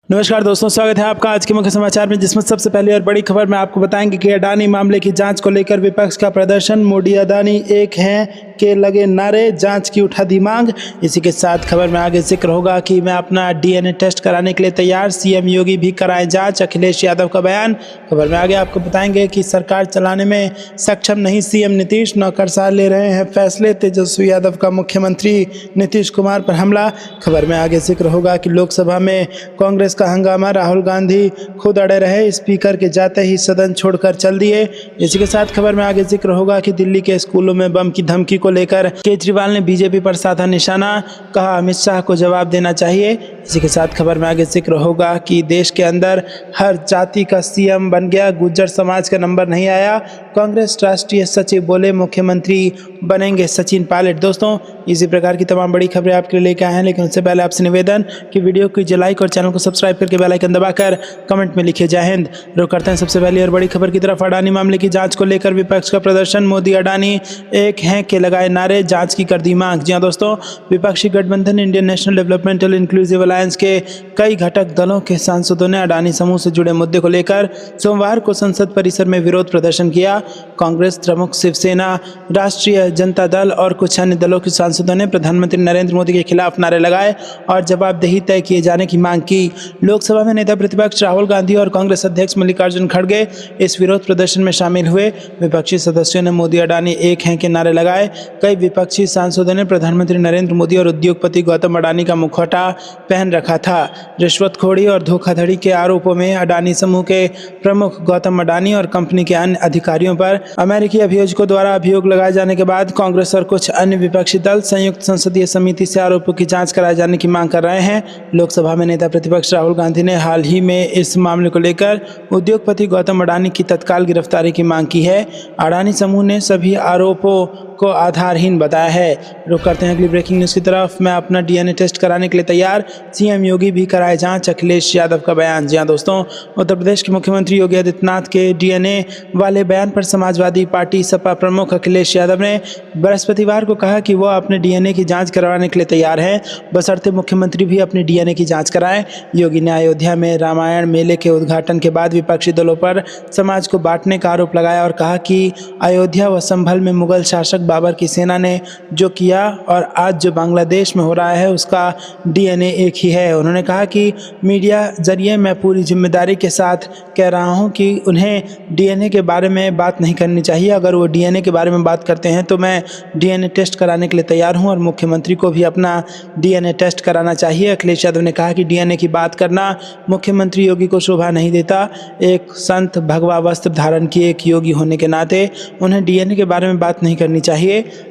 नमस्कार दोस्तों, स्वागत है आपका आज के मुख्य समाचार में, जिसमें सबसे पहली और बड़ी खबर में आपको बताएंगे कि अडानी मामले की जांच को लेकर विपक्ष का प्रदर्शन। मोदी अडानी एक हैं के लगे नारे, जांच की उठा दी मांग। इसी के साथ खबर में आगे जिक्र होगा कि मैं अपना डीएनए टेस्ट कराने के लिए तैयार, सीएम योगी भी कराएं जांच, अखिलेश यादव का बयान। खबर में आगे आपको बताएंगे कि सरकार चलाने में सक्षम नहीं सीएम नीतीश, नौकरशाह ले रहे हैं फैसले, तेजस्वी यादव का मुख्यमंत्री नीतीश कुमार पर हमला। खबर में आगे जिक्र होगा कि लोकसभा में कांग्रेस का हंगामा, राहुल गांधी खुद अड़े रहे, स्पीकर के जाते ही सदन छोड़कर चल दिए। इसी के साथ खबर में आगे जिक्र होगा कि दिल्ली के स्कूलों में बम की धमकी को लेकर केजरीवाल ने बीजेपी पर साधा निशाना, कहा अमित शाह को जवाब देना चाहिए। इसी के साथ खबर में आगे जिक्र होगा कि देश के अंदर हर जाति का सीएम बन गया, गुर्जर समाज का नंबर नहीं आया, कांग्रेस राष्ट्रीय सचिव बोले मुख्यमंत्री बनेंगे सचिन पायलट। दोस्तों, इसी प्रकार की तमाम बड़ी खबरें आपके लिए लेकर आए हैं, लेकिन उससे पहले आपसे निवेदन कि वीडियो को लाइक और चैनल को सब्सक्राइब करके बेल आइकन दबाकर कमेंट में लिखिए जय हिंद। रुक करते हैं सबसे पहली और बड़ी खबर की तरफ। अडानी मामले की जांच को लेकर विपक्ष का प्रदर्शन, मोदी अडानी एक हैं के लगाए नारे, जांच की कर दी मांग। जी हां दोस्तों, विपक्षी गठबंधन Indian national developmental inclusive alliance के कई घटक दलों के सांसदों ने अडानी समूह से जुड़े मुद्दे को लेकर सोमवार को संसद परिसर में विरोध प्रदर्शन किया। कांग्रेस प्रमुख, शिवसेना, राष्ट्रीय जनता दल और कुछ अन्य दलों के सांसदों ने प्रधानमंत्री नरेंद्र मोदी के खिलाफ नारे लगाए और जवाबदेही तय किए जाने की मांग की। लोकसभा में नेता प्रतिपक्ष राहुल गांधी और कांग्रेस अध्यक्ष मल्लिकार्जुन खड़गे इस विरोध प्रदर्शन में शामिल हुए। विपक्षी सदस्यों ने मोदी अडानी एक हैं के नारे लगाए। कई विपक्षी सांसदों ने प्रधानमंत्री नरेंद्र मोदी और उद्योगपति गौतम अडानी का मुखौटा पहन रखा था। रिश्वतखोरी और धोखाधड़ी के आरोपों में अडानी समूह के प्रमुख गौतम अडानी और कंपनी के अन्य अधिकारियों पर अमेरिकी अभियोजकों द्वारा अभियोग लगाए जाने के बाद कांग्रेस और कुछ अन्य विपक्षी दल संयुक्त संसदीय समिति से आरोपों की जांच कराए जाने की मांग कर रहे हैं। लोकसभा में नेता प्रतिपक्ष राहुल गांधी ने हाल ही में इस मामले को लेकर उद्योगपति गौतम अडानी की तत्काल गिरफ्तारी की मांग की है। अडानी समूह ने सभी आरोपों को आधारहीन बताया है। रुक करते हैं अगली ब्रेकिंग न्यूज की तरफ। मैं अपना डीएनए टेस्ट कराने के लिए तैयार, सीएम योगी भी कराए जांच, अखिलेश यादव का बयान। जी हां दोस्तों, उत्तर प्रदेश के मुख्यमंत्री योगी आदित्यनाथ के डीएनए वाले बयान पर समाजवादी पार्टी सपा प्रमुख अखिलेश यादव ने बृहस्पतिवार को कहा कि वह अपने डीएनए की जांच करवाने के लिए तैयार हैं, बशर्ते मुख्यमंत्री भी अपने डीएनए की जांच कराएं। योगी ने अयोध्या में रामायण मेले के उद्घाटन के बाद विपक्षी दलों पर समाज को बांटने का आरोप लगाया और कहा कि अयोध्या व संभल में मुगल शासक बाबर की सेना ने जो किया और आज जो बांग्लादेश में हो रहा है उसका डीएनए एक ही है। उन्होंने कहा कि मीडिया जरिए मैं पूरी जिम्मेदारी के साथ कह रहा हूं कि उन्हें डीएनए के बारे में बात नहीं करनी चाहिए। अगर वो डीएनए के बारे में बात करते हैं तो मैं डीएनए टेस्ट कराने के लिए तैयार हूं और मुख्यमंत्री को भी अपना डीएनए टेस्ट कराना चाहिए। अखिलेश यादव ने कहा कि डीएनए की बात करना मुख्यमंत्री योगी को शोभा नहीं देता। एक संत भगवा वस्त्र धारण किए एक योगी होने के नाते उन्हें डीएनए के बारे में बात नहीं करनी चाहिए।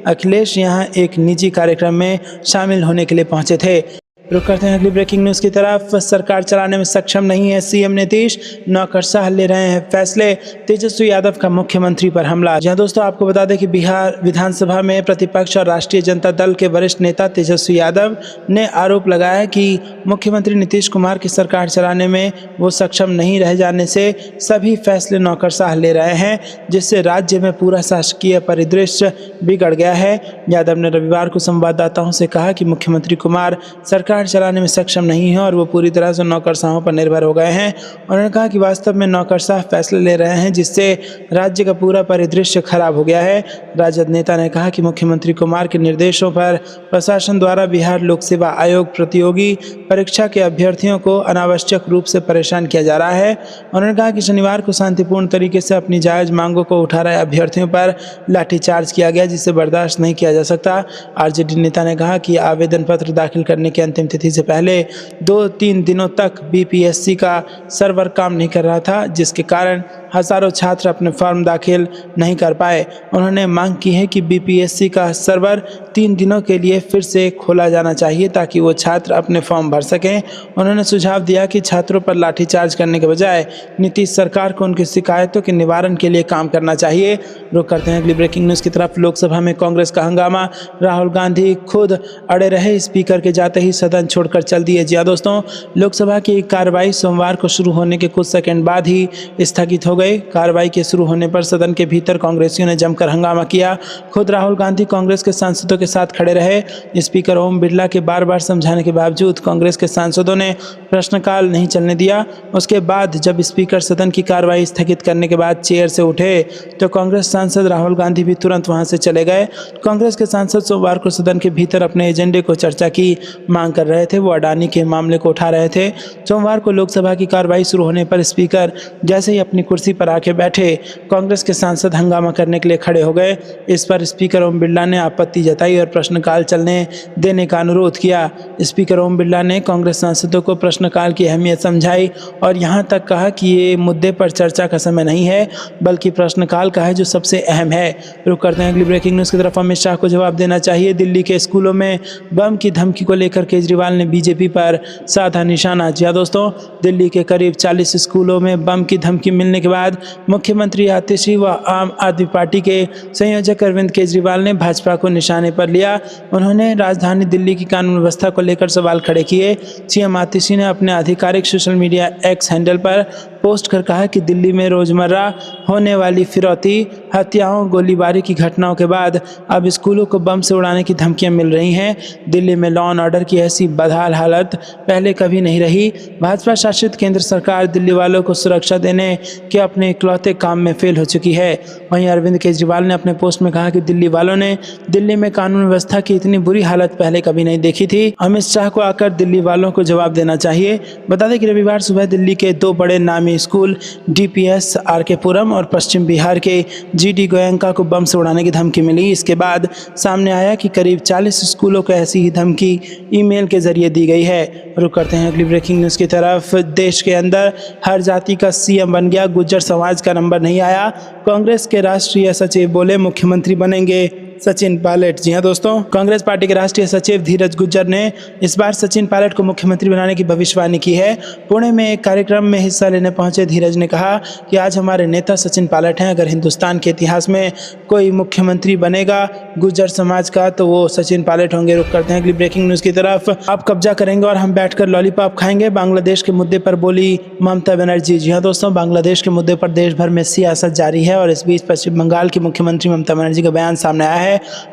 अखिलेश यहां एक निजी कार्यक्रम में शामिल होने के लिए पहुंचे थे। रुक करते हैं अगली ब्रेकिंग न्यूज़ की तरफ। सरकार चलाने में सक्षम नहीं है सीएम नीतीश, नौकरशाह ले रहे हैं फैसले, तेजस्वी यादव का मुख्यमंत्री पर हमला। जहां दोस्तों आपको बता दें कि बिहार विधानसभा में प्रतिपक्ष और राष्ट्रीय जनता दल के वरिष्ठ नेता तेजस्वी यादव ने आरोप लगाया कि मुख्यमंत्री नीतीश कुमार की सरकार चलाने में वो सक्षम नहीं रह जाने से सभी फैसले नौकरशाह ले रहे हैं, जिससे राज्य में पूरा शासकीय परिदृश्य बिगड़ गया है। यादव ने रविवार को संवाददाताओं से कहा कि मुख्यमंत्री कुमार सरकार चलाने में सक्षम नहीं है और वो पूरी तरह से नौकरशाहों पर निर्भर हो गए हैं। उन्होंने कहा कि वास्तव में नौकरशाह फैसले ले रहे हैं, जिससे राज्य का पूरा परिदृश्य खराब हो गया है। राजद नेता ने कहा कि मुख्यमंत्री कुमार के निर्देशों पर प्रशासन द्वारा बिहार लोक सेवा आयोग प्रतियोगी परीक्षा के अभ्यर्थियों को अनावश्यक रूप से परेशान किया जा रहा है। उन्होंने कहा कि शनिवार को शांतिपूर्ण तरीके से अपनी जायज मांगों को उठा रहे अभ्यर्थियों पर लाठीचार्ज किया गया, जिसे बर्दाश्त नहीं किया जा सकता। आरजेडी नेता ने कहा कि आवेदन पत्र दाखिल करने की अंतिम तिथि से पहले 2-3 दिनों तक बीपीएससी का सर्वर काम नहीं कर रहा था, जिसके कारण हजारों छात्र अपने फॉर्म दाखिल नहीं कर पाए। उन्होंने मांग की है कि बीपीएससी का सर्वर 3 दिनों के लिए फिर से खोला जाना चाहिए ताकि वो छात्र अपने फॉर्म भर सकें। उन्होंने सुझाव दिया कि छात्रों पर लाठीचार्ज करने के बजाय नीतीश सरकार को उनकी शिकायतों के निवारण के लिए काम करना चाहिए। रुक करते हैं अगली ब्रेकिंग न्यूज़ की तरफ। लोकसभा में कांग्रेस का हंगामा, राहुल गांधी खुद अड़े रहे, स्पीकर के जाते ही सदन छोड़कर चल दिए। जी हां दोस्तों, लोकसभा की कार्रवाई सोमवार को शुरू होने के कुछ सेकंड बाद ही स्थगित हो गए। कार्रवाई के शुरू होने पर सदन के भीतर कांग्रेसियों ने जमकर हंगामा किया। खुद राहुल गांधी कांग्रेस के सांसदों के साथ खड़े रहे। स्पीकर ओम बिरला के बार बार समझाने के बावजूद कांग्रेस के सांसदों ने प्रश्नकाल नहीं चलने दिया। उसके बाद जब स्पीकर सदन की कार्रवाई स्थगित करने के बाद चेयर से उठे तो कांग्रेस सांसद राहुल गांधी भी तुरंत वहां से चले गए। कांग्रेस के सांसद सोमवार को सदन के भीतर अपने एजेंडे को चर्चा की मांग कर रहे थे। वो अडानी के मामले को उठा रहे थे। सोमवार को लोकसभा की कार्रवाई शुरू होने पर स्पीकर जैसे ही अपनी कुर्सी पर आके बैठे, कांग्रेस के सांसद हंगामा करने के लिए खड़े हो गए। इस पर स्पीकर ओम बिरला ने आपत्ति जताई और प्रश्नकाल चलने देने का अनुरोध किया। स्पीकर ओम बिरला ने कांग्रेस सांसदों को प्रश्नकाल की अहमियत समझाई और यहाँ तक कहा कि ये मुद्दे पर चर्चा का समय नहीं है, बल्कि प्रश्नकाल का है जो सबसे अहम है। रुक करते हैं अगली ब्रेकिंग न्यूज़ की तरफ। अमित शाह को जवाब देना चाहिए। दिल्ली के स्कूलों में बम की धमकी को लेकर केजरीवाल ने बीजेपी पर साधा निशाना। जी हाँ दोस्तों, दिल्ली के करीब 40 स्कूलों में बम की धमकी मिलने के बाद मुख्यमंत्री आतिशी व आम आदमी पार्टी के संयोजक अरविंद केजरीवाल ने भाजपा को निशाने पर लिया। उन्होंने राजधानी दिल्ली की कानून व्यवस्था को लेकर सवाल खड़े किए। सीएम आतिशी ने अपने आधिकारिक सोशल मीडिया एक्स हैंडल पर पोस्ट कर कहा कि दिल्ली में रोजमर्रा होने वाली फिरौती, हत्याओं, गोलीबारी की घटनाओं के बाद अब स्कूलों को बम से उड़ाने की धमकियां मिल रही हैं। दिल्ली में लॉ एंड ऑर्डर की ऐसी बदहाल हालत पहले कभी नहीं रही। भाजपा शासित केंद्र सरकार दिल्ली वालों को सुरक्षा देने के अपने इकलौते काम में फेल हो चुकी है। वहीं अरविंद केजरीवाल ने अपने पोस्ट में कहा कि दिल्ली वालों ने दिल्ली में कानून व्यवस्था की इतनी बुरी हालत पहले कभी नहीं देखी थी। अमित शाह को आकर दिल्ली वालों को जवाब देना चाहिए। बता दें कि रविवार सुबह दिल्ली के दो बड़े नामी स्कूल डीपीएस आरके पुरम और पश्चिम बिहार के जीडी गोयंका को बम से उड़ाने की धमकी मिली। इसके बाद सामने आया कि करीब 40 स्कूलों को ऐसी ही धमकी ईमेल के जरिए दी गई है। रुक करते हैं अगली ब्रेकिंग न्यूज़ की तरफ। देश के अंदर हर जाति का सीएम बन गया, गुज्जर समाज का नंबर नहीं आया। कांग्रेस के राष्ट्रीय सचिव बोले मुख्यमंत्री बनेंगे सचिन पायलट। जी हाँ दोस्तों, कांग्रेस पार्टी के राष्ट्रीय सचिव धीरज गुज्जर ने इस बार सचिन पायलट को मुख्यमंत्री बनाने की भविष्यवाणी की है। पुणे में एक कार्यक्रम में हिस्सा लेने पहुंचे धीरज ने कहा कि आज हमारे नेता सचिन पायलट हैं। अगर हिंदुस्तान के इतिहास में कोई मुख्यमंत्री बनेगा गुज्जर समाज का तो वो सचिन पायलट होंगे। रुक करते हैं अगली ब्रेकिंग न्यूज़ की तरफ। आप कब्जा करेंगे और हम बैठकर लॉलीपॉप खाएंगे, बांग्लादेश के मुद्दे पर बोली ममता बनर्जी। जी हाँ दोस्तों, बांग्लादेश के मुद्दे पर देश भर में सियासत जारी है और इस बीच पश्चिम बंगाल की मुख्यमंत्री ममता बनर्जी का बयान सामने आया है।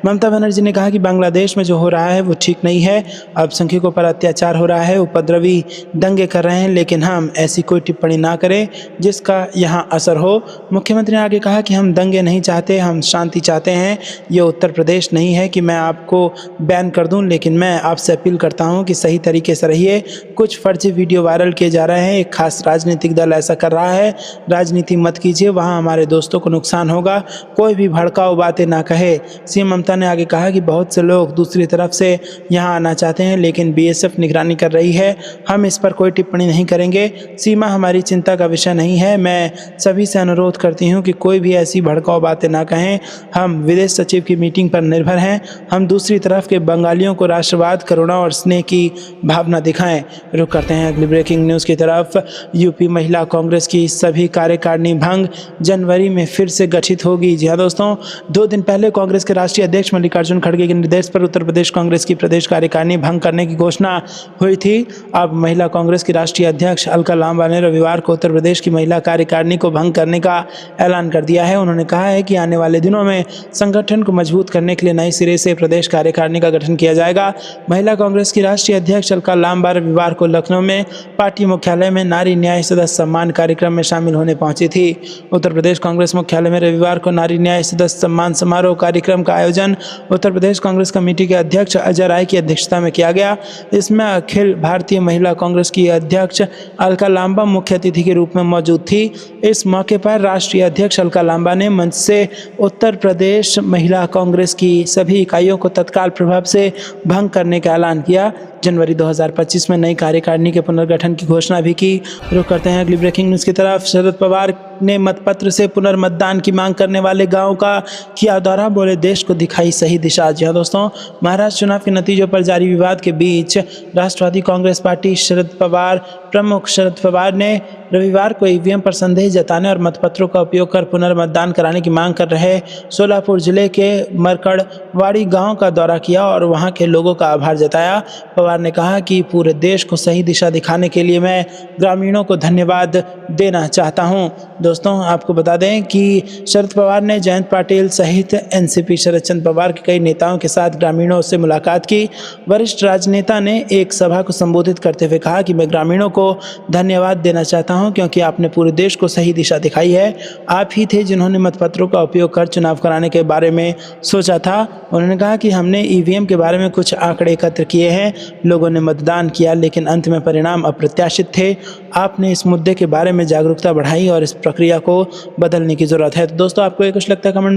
ममता बनर्जी ने कहा कि बांग्लादेश में जो हो रहा है वो ठीक नहीं है। अल्पसंख्यकों पर अत्याचार हो रहा है, उपद्रवी दंगे कर रहे हैं, लेकिन हम ऐसी कोई टिप्पणी ना करें जिसका यहाँ असर हो। मुख्यमंत्री ने आगे कहा कि हम दंगे नहीं चाहते, हम शांति चाहते हैं। ये उत्तर प्रदेश नहीं है कि मैं आपको बैन कर दूं, लेकिन मैं आपसे अपील करता हूं कि सही तरीके से रहिए। कुछ फर्जी वीडियो वायरल किए जा रहे हैं, एक खास राजनीतिक दल ऐसा कर रहा है। राजनीति मत कीजिए, वहाँ हमारे दोस्तों को नुकसान होगा। कोई भी भड़काऊ बातें ना कहे। सीएम ममता ने आगे कहा कि बहुत से लोग दूसरी तरफ से यहाँ आना चाहते हैं, लेकिन बीएसएफ निगरानी कर रही है। हम इस पर कोई टिप्पणी नहीं करेंगे। सीमा हमारी चिंता का विषय नहीं है। मैं सभी से अनुरोध करती हूँ कि कोई भी ऐसी भड़काऊ बातें ना कहें। हम विदेश सचिव की मीटिंग पर निर्भर हैं। हम दूसरी तरफ के बंगालियों को राष्ट्रवाद, करुणा और स्नेह की भावना दिखाएं। रुक करते हैं अगली ब्रेकिंग न्यूज़ की तरफ। यूपी महिला कांग्रेस की सभी कार्यकारिणी भंग, जनवरी में फिर से गठित होगी। जी हाँ दोस्तों, 2 दिन पहले कांग्रेस के राष्ट्रीय अध्यक्ष मल्लिकार्जुन खड़गे के निर्देश पर उत्तर प्रदेश कांग्रेस की प्रदेश कार्यकारिणी भंग करने की घोषणा हुई थी। अब महिला कांग्रेस की राष्ट्रीय अध्यक्ष अलका लांबा ने रविवार को उत्तर प्रदेश की महिला कार्यकारिणी को भंग करने का ऐलान कर दिया है। उन्होंने कहा है कि आने वाले दिनों में संगठन को मजबूत करने के लिए नए सिरे से प्रदेश कार्यकारिणी का गठन किया जाएगा। महिला कांग्रेस की राष्ट्रीय अध्यक्ष अलका लांबा रविवार को लखनऊ में पार्टी मुख्यालय में नारी न्याय सदस्य सम्मान कार्यक्रम में शामिल होने पहुंची थी। उत्तर प्रदेश कांग्रेस मुख्यालय में रविवार को नारी न्याय सदस्य सम्मान समारोह कार्यक्रम का आयोजन उत्तर प्रदेश कांग्रेस कमेटी के अध्यक्ष अजय राय की अध्यक्षता में किया गया। इसमें अखिल भारतीय महिला कांग्रेस की अध्यक्ष अलका लांबा मुख्य अतिथि के रूप में मौजूद थी। इस मौके पर राष्ट्रीय अध्यक्ष अलका लांबा ने मंच से उत्तर प्रदेश महिला कांग्रेस की सभी इकाइयों को तत्काल प्रभाव से भंग करने का ऐलान किया। जनवरी 2025 में नई कार्यकारिणी के पुनर्गठन की घोषणा भी की। रुक करते हैं अगली ब्रेकिंग न्यूज़ की तरफ। शरद पवार ने मतपत्र से पुनर्मतदान की मांग करने वाले गांव का किया दौरा, बोले देश को दिखाई सही दिशा। जी हाँ दोस्तों, महाराष्ट्र चुनाव के नतीजों पर जारी विवाद के बीच राष्ट्रवादी कांग्रेस पार्टी शरद पवार प्रमुख शरद पवार ने रविवार को ईवीएम पर संदेह जताने और मतपत्रों का उपयोग कर पुनर्मतदान कराने की मांग कर रहे सोलापुर जिले के मरकड़वाड़ी गांव का दौरा किया और वहां के लोगों का आभार जताया। पवार ने कहा कि पूरे देश को सही दिशा दिखाने के लिए मैं ग्रामीणों को धन्यवाद देना चाहता हूं। दोस्तों, आपको बता दें कि शरद पवार ने जयंत पाटिल सहित एनसीपी शरद चंद्र पवार के कई नेताओं के साथ ग्रामीणों से मुलाकात की। वरिष्ठ राजनेता ने एक सभा को संबोधित करते हुए कहा कि मैं ग्रामीणों को धन्यवाद देना चाहता हूं क्योंकि आपने पूरे देश को सही दिशा दिखाई है। आप ही थे जिन्होंने मतपत्रों का उपयोग कर चुनाव कराने के बारे में सोचा था। उन्होंने कहा कि हमने ईवीएम के बारे में कुछ आंकड़े एकत्र किए हैं, लोगों ने मतदान किया लेकिन अंत में परिणाम अप्रत्याशित थे। आपने इस मुद्दे के बारे में जागरूकता बढ़ाई और इस प्रक्रिया को बदलने की जरूरत है। तो दोस्तों, आपको ये कुछ लगता है कमेंट में